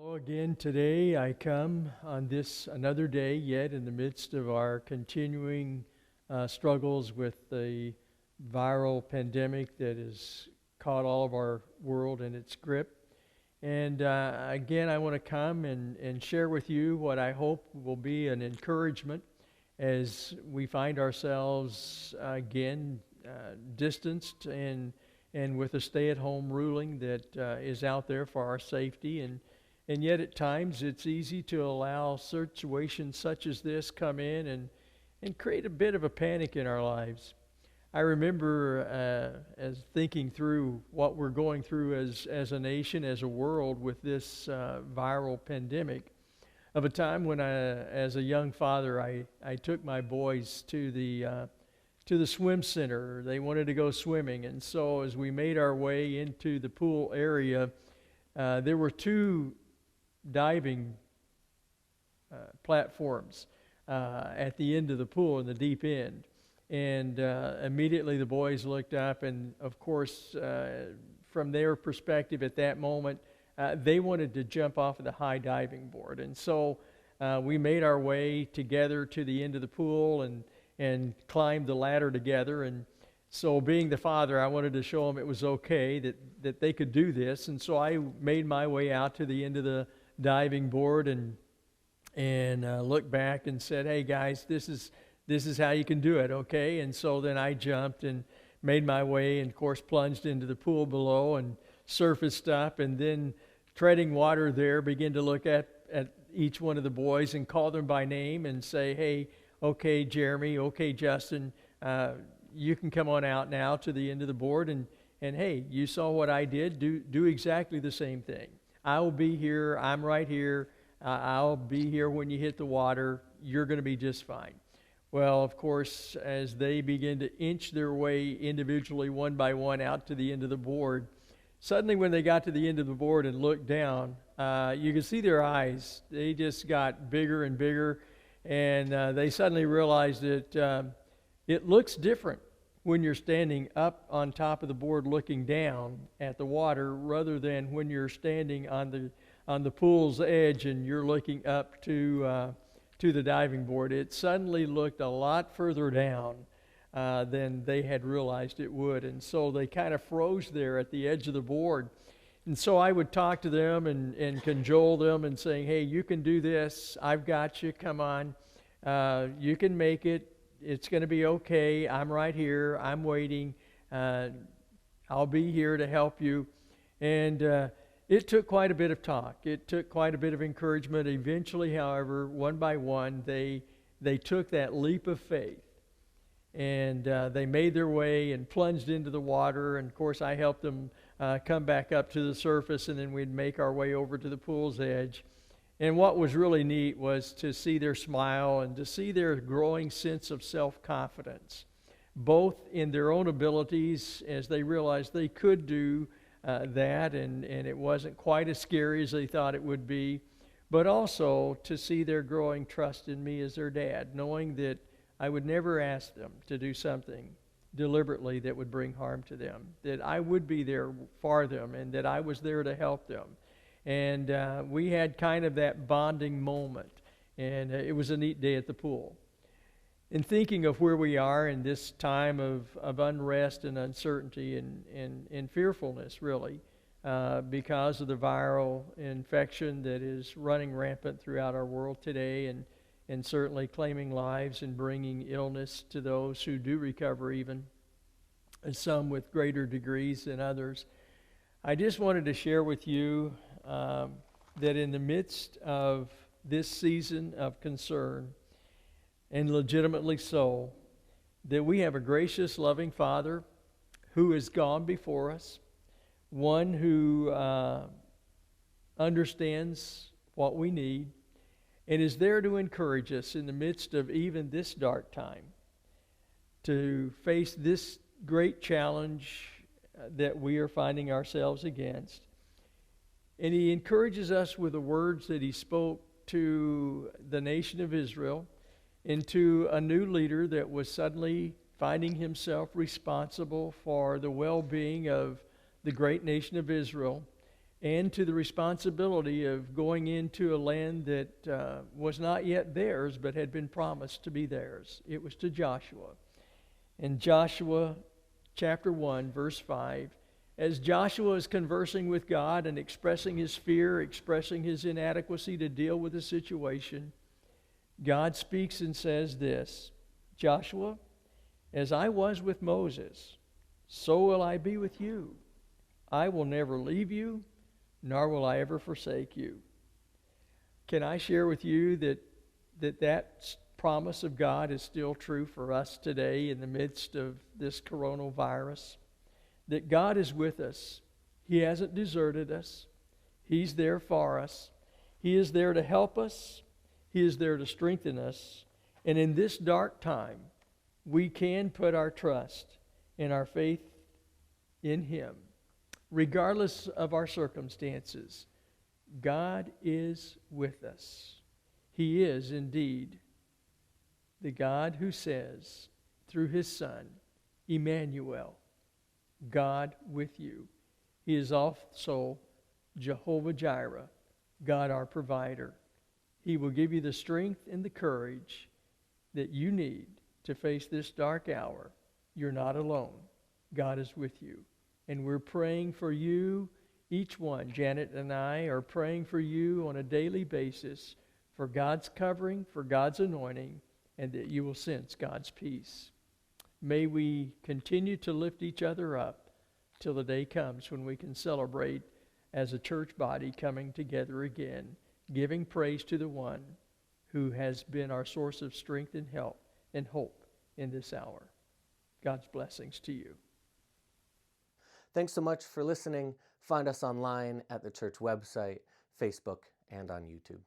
Hello again. Today I come on this another day yet in the midst of our continuing struggles with the viral pandemic that has caught all of our world in its grip. And again, I want to come and share with you what I hope will be an encouragement as we find ourselves again distanced and with a stay-at-home ruling that is out there for our safety. And yet at times it's easy to allow situations such as this come in and create a bit of a panic in our lives. I remember as thinking through what we're going through as a nation, as a world with this viral pandemic, of a time when as a young father, I took my boys to the swim center. They wanted to go swimming, and so as we made our way into the pool area, there were two diving platforms at the end of the pool in the deep end. And immediately the boys looked up, and of course, from their perspective at that moment, they wanted to jump off of the high diving board. And so we made our way together to the end of the pool and climbed the ladder together. And so being the father, I wanted to show them it was okay, that they could do this. And so I made my way out to the end of the diving board and looked back and said, "Hey guys, this is how you can do it, okay?" And so then I jumped and made my way and of course plunged into the pool below and surfaced up, and then treading water there began to look at each one of the boys and call them by name and say, "Hey, okay Jeremy, okay Justin, you can come on out now to the end of the board, and hey, you saw what I did, do exactly the same thing. I will be here, I'm right here, I'll be here when you hit the water, you're going to be just fine." Well, of course, as they begin to inch their way individually one by one out to the end of the board, suddenly when they got to the end of the board and looked down, you could see their eyes. They just got bigger and bigger, and they suddenly realized that it looks different when you're standing up on top of the board looking down at the water rather than when you're standing on the pool's edge and you're looking up to the diving board. It suddenly looked a lot further down than they had realized it would. And so they kind of froze there at the edge of the board. And so I would talk to them and cajole them and saying, "Hey, you can do this. I've got you. Come on. You can make it. It's going to be okay. I'm right here. I'm waiting. I'll be here to help you." And it took quite a bit of talk. It took quite a bit of encouragement. Eventually, however, one by one, they took that leap of faith. And they made their way and plunged into the water. And, of course, I helped them come back up to the surface, and then we'd make our way over to the pool's edge. And what was really neat was to see their smile and to see their growing sense of self-confidence, both in their own abilities as they realized they could do that, and it wasn't quite as scary as they thought it would be, but also to see their growing trust in me as their dad, knowing that I would never ask them to do something deliberately that would bring harm to them, that I would be there for them, and that I was there to help them. And we had kind of that bonding moment, and it was a neat day at the pool. In thinking of where we are in this time of unrest and uncertainty and fearfulness, really, because of the viral infection that is running rampant throughout our world today, and certainly claiming lives and bringing illness to those who do recover even, and some with greater degrees than others. I just wanted to share with you that in the midst of this season of concern, and legitimately so, that we have a gracious, loving Father who has gone before us, one who understands what we need, and is there to encourage us in the midst of even this dark time to face this great challenge that we are finding ourselves against. And He encourages us with the words that He spoke to the nation of Israel, and to a new leader that was suddenly finding himself responsible for the well-being of the great nation of Israel, and to the responsibility of going into a land that was not yet theirs but had been promised to be theirs. It was to Joshua. In Joshua chapter 1, verse 5, as Joshua is conversing with God and expressing his fear, expressing his inadequacy to deal with the situation, God speaks and says this, Joshua, as I was with Moses, so will I be with you. I will never leave you, nor will I ever forsake you. Can I share with you that promise of God is still true for us today in the midst of this coronavirus? That God is with us. He hasn't deserted us. He's there for us. He is there to help us. He is there to strengthen us. And in this dark time, we can put our trust and our faith in Him. Regardless of our circumstances, God is with us. He is indeed the God who says, through His Son, Emmanuel, God with you. He is also Jehovah Jireh, God our provider. He will give you the strength and the courage that you need to face this dark hour. You're not alone. God is with you. And we're praying for you, each one. Janet and I are praying for you on a daily basis for God's covering, for God's anointing, and that you will sense God's peace. May we continue to lift each other up till the day comes when we can celebrate as a church body coming together again, giving praise to the one who has been our source of strength and help and hope in this hour. God's blessings to you. Thanks so much for listening. Find us online at the church website, Facebook, and on YouTube.